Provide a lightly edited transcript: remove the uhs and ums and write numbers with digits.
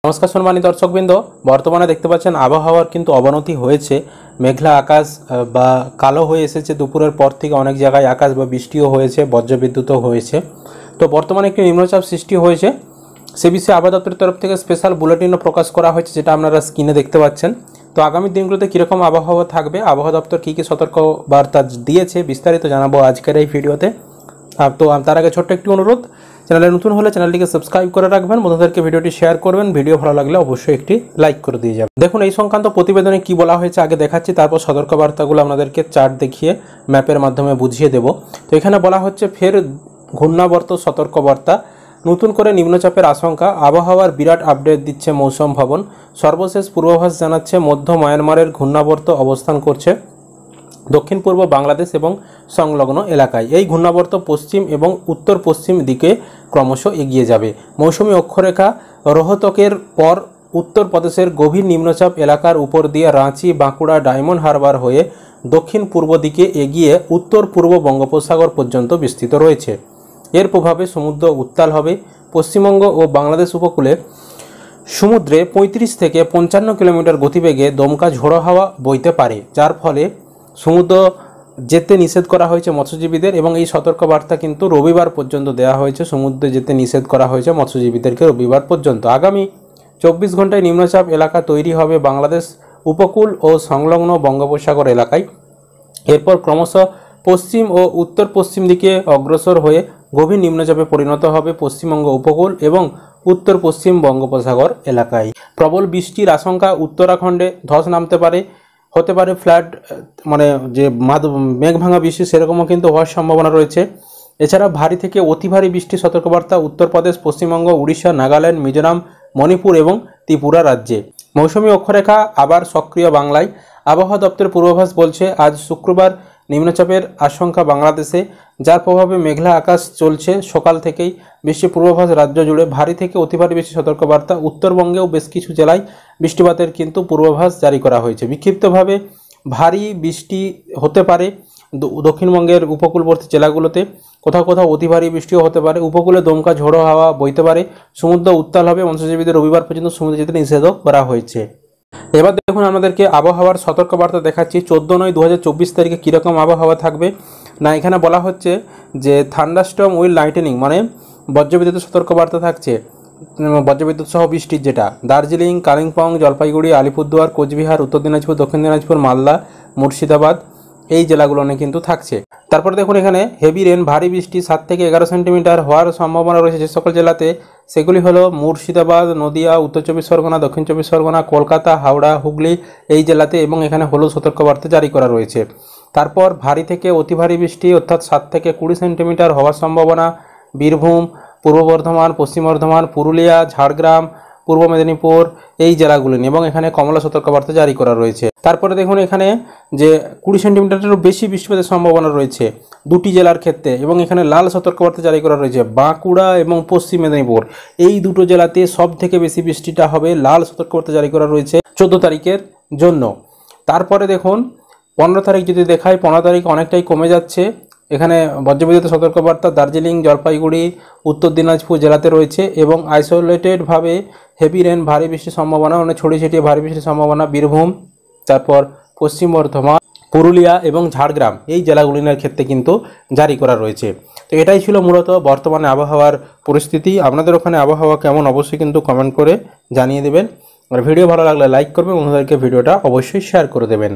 नमस्कार सम्मानित दर्शकबृंद बर्तमाने देखते पाচ্ছেন আবহাওয়ার কিন্তু অবনতি হয়েছে। মেঘলা আকাশ বা কালো হয়ে এসেছে। দুপুরের পর থেকে অনেক জায়গায় আকাশ বা বৃষ্টিও হয়েছে, বজ্রবিদ্যুৎও হয়েছে। তো বর্তমানে একটি নিম্নচাপ সৃষ্টি হয়েছে। সে বিষয়ে আবহাওয়া দপ্তরের তরফ থেকে স্পেশাল বুলেটিনও প্রকাশ করা হয়েছে, যেটা আপনারা স্ক্রিনে দেখতে পাচ্ছেন। তো আগামী দিনগুলোতে কীরকম আবহাওয়া থাকবে, আবহাওয়া দপ্তর কী কী সতর্কবার্তা দিয়েছে বিস্তারিত জানাবো আজকের এই ভিডিওতে। তো তার আগে ছোট্ট একটি অনুরোধ, চ্যানেলে নতুন হলে চ্যানেলটিকে সাবস্ক্রাইব করে রাখবেন, বন্ধুদেরকে ভিডিওটি শেয়ার করবেন, ভিডিও ভালো লাগলে অবশ্যই একটি লাইক করে দিয়ে যাবেন। দেখুন এই সংক্রান্ত প্রতিবেদনে কি বলা হয়েছে আগে দেখাচ্ছি, তারপর সতর্কবার্তাগুলো আপনাদেরকে চার্ট দেখিয়ে ম্যাপের মাধ্যমে বুঝিয়ে দেব। তো এখানে বলা হচ্ছে ফের ঘূর্ণাবর্ত সতর্কবার্তা, নতুন করে নিম্নচাপের আশঙ্কা, আবহাওয়ার বিরাট আপডেট দিচ্ছে মৌসুম ভবন। সর্বশেষ পূর্বাভাস জানাচ্ছে মধ্য মায়ানমারের ঘূর্ণাবর্ত অবস্থান করছে দক্ষিণ পূর্ব বাংলাদেশ এবং সংলগ্ন এলাকায়। এই ঘূর্ণাবর্ত পশ্চিম এবং উত্তর পশ্চিম দিকে ক্রমশ এগিয়ে যাবে। মৌসুমী অক্ষরেখা রোহতকের পর উত্তরপ্রদেশের গভীর নিম্নচাপ এলাকার উপর দিয়ে রাঁচি, বাঁকুড়া, ডায়মন্ড হারবার হয়ে দক্ষিণ পূর্ব দিকে এগিয়ে উত্তর পূর্ব বঙ্গোপসাগর পর্যন্ত বিস্তৃত রয়েছে। এর প্রভাবে সমুদ্র উত্তাল হবে। পশ্চিমবঙ্গ ও বাংলাদেশ উপকূলে সমুদ্রে 35 থেকে 55 কিলোমিটার গতিবেগে দমকা ঝোড়ো হাওয়া বইতে পারে, যার ফলে সমুদ্র যেতে নিষেধ করা হয়েছে মৎস্যজীবীদের। এবং এই সতর্কবার্তা কিন্তু রবিবার পর্যন্ত দেওয়া হয়েছে। সমুদ্রে যেতে নিষেধ করা হয়েছে মৎস্যজীবীদেরকে রবিবার পর্যন্ত। আগামী 24 ঘন্টায় নিম্নচাপ এলাকা তৈরি হবে বাংলাদেশ উপকূল ও সংলগ্ন বঙ্গোপসাগর এলাকায়। এরপর ক্রমশ পশ্চিম ও উত্তর পশ্চিম দিকে অগ্রসর হয়ে গভীর নিম্নচাপে পরিণত হবে পশ্চিমবঙ্গ উপকূল এবং উত্তর পশ্চিম বঙ্গোপসাগর এলাকায়। প্রবল বৃষ্টির আশঙ্কা, উত্তরাখণ্ডে ধস নামতে পারে, হতে পারে ফ্ল্যাট, মানে যে মেঘ ভাঙা বৃষ্টি সেরকমও কিন্তু হওয়ার সম্ভাবনা রয়েছে। এছাড়া ভারী থেকে অতি ভারী বৃষ্টির সতর্কবার্তা উত্তরপ্রদেশ, পশ্চিমবঙ্গ, উড়িষ্যা, নাগাল্যান্ড, মিজোরাম, মণিপুর এবং ত্রিপুরা রাজ্যে। মৌসুমী অক্ষরেখা আবার সক্রিয় বাংলায়। আবহাওয়া দপ্তরের পূর্বাভাস বলছে আজ শুক্রবার নিম্নচাপের আশঙ্কা বাংলাদেশে, যার প্রভাবে মেঘলা আকাশ চলছে সকাল থেকেই। বৃষ্টির পূর্বাভাস রাজ্য জুড়ে। ভারী থেকে অতি ভারী বৃষ্টি সতর্কবার্তা। উত্তরবঙ্গেও বেশ কিছু জেলায় বৃষ্টিপাতের কিন্তু পূর্বাভাস জারি করা হয়েছে। বিক্ষিপ্তভাবে ভারী বৃষ্টি হতে পারে দক্ষিণবঙ্গের উপকূলবর্তী জেলাগুলোতে। কোথাও কোথাও অতি ভারী বৃষ্টিও হতে পারে। উপকূলে দমকা ঝোড়ো হাওয়া বইতে পারে। সমুদ্র উত্তাল হবে। মৎস্যজীবীদের রবিবার পর্যন্ত সমুদ্রে যেতে নিষেধও করা হয়েছে। এবার দেখুন আমাদেরকে আবহাওয়ার সতর্কবার্তা দেখাচ্ছি 14/9/2024 তারিখে কীরকম আবহাওয়া থাকবে। না, এখানে বলা হচ্ছে যে থান্ডারস্টর্ম উইল লাইটেনিং, মানে বজ্রবিদ্যুতের সতর্কবার্তা থাকছে, বজ্রবিদ্যুৎ সহ বৃষ্টির, যেটা দার্জিলিং, কালিম্পং, জলপাইগুড়ি, আলিপুরদুয়ার, কোচবিহার, উত্তর দিনাজপুর, দক্ষিণ দিনাজপুর, মালদা, মুর্শিদাবাদ এই জেলাগুলো কিন্তু থাকছে। তারপর দেখুন এখানে হেভি রেন, ভারী বৃষ্টি 7 থেকে 11 সেন্টিমিটার হওয়ার সম্ভাবনা রয়েছে যে সকল জেলাতে। সেগুলি হলো মুর্শিদাবাদ, নদিয়া, উত্তর চব্বিশ পরগনা, দক্ষিণ চব্বিশ পরগনা, কলকাতা, হাওড়া, হুগলি এই জেলাতে, এবং এখানে হলুদ সতর্কবার্তা জারি করা রয়েছে। তারপর ভারী থেকে অতি ভারী বৃষ্টি অর্থাৎ 7 থেকে 20 সেন্টিমিটার হওয়ার সম্ভাবনা বীরভূম, পূর্ব বর্ধমান, পশ্চিম বর্ধমান, পুরুলিয়া, ঝাড়গ্রাম, পূর্ব মেদিনীপুর এই জেলাগুলি নিয়ে, এবং এখানে কমলা সতর্কবার্তা জারি করা রয়েছে। তারপরে দেখুন এখানে যে 20 সেন্টিমিটারেরও বেশি বৃষ্টিপাতের সম্ভাবনা রয়েছে দুটি জেলার ক্ষেত্রে, এবং এখানে লাল সতর্কবার্তা জারি করা রয়েছে বাঁকুড়া এবং পশ্চিম মেদিনীপুর এই দুটো জেলাতে সব থেকে বেশি বৃষ্টিটা হবে। লাল সতর্কবার্তা জারি করা রয়েছে 14 তারিখের জন্য। তারপরে দেখুন 15 তারিখ যদি দেখায়, 15 তারিখ অনেকটাই কমে যাচ্ছে। এখানে বজ্রবিদ্যুতের সতর্কবার্তা দার্জিলিং, জলপাইগুড়ি, উত্তর দিনাজপুর জেলাতে রয়েছে, এবং আইসোলেটেডভাবে হেভি রেন, ভারী বৃষ্টির সম্ভাবনা, মানে ছড়িয়ে ছিটিয়ে ভারী বৃষ্টির সম্ভাবনা বীরভূম, তারপর পশ্চিম বর্ধমান, পুরুলিয়া এবং ঝাড়গ্রাম এই জেলাগুলির ক্ষেত্রে কিন্তু জারি করা রয়েছে। তো এটাই ছিল মূলত বর্তমানে আবহাওয়ার পরিস্থিতি। আপনাদের ওখানে আবহাওয়া কেমন অবশ্যই কিন্তু কমেন্ট করে জানিয়ে দেবেন। আর ভিডিও ভালো লাগলে লাইক করবেন, বন্ধুদেরকে ভিডিওটা অবশ্যই শেয়ার করে দেবেন।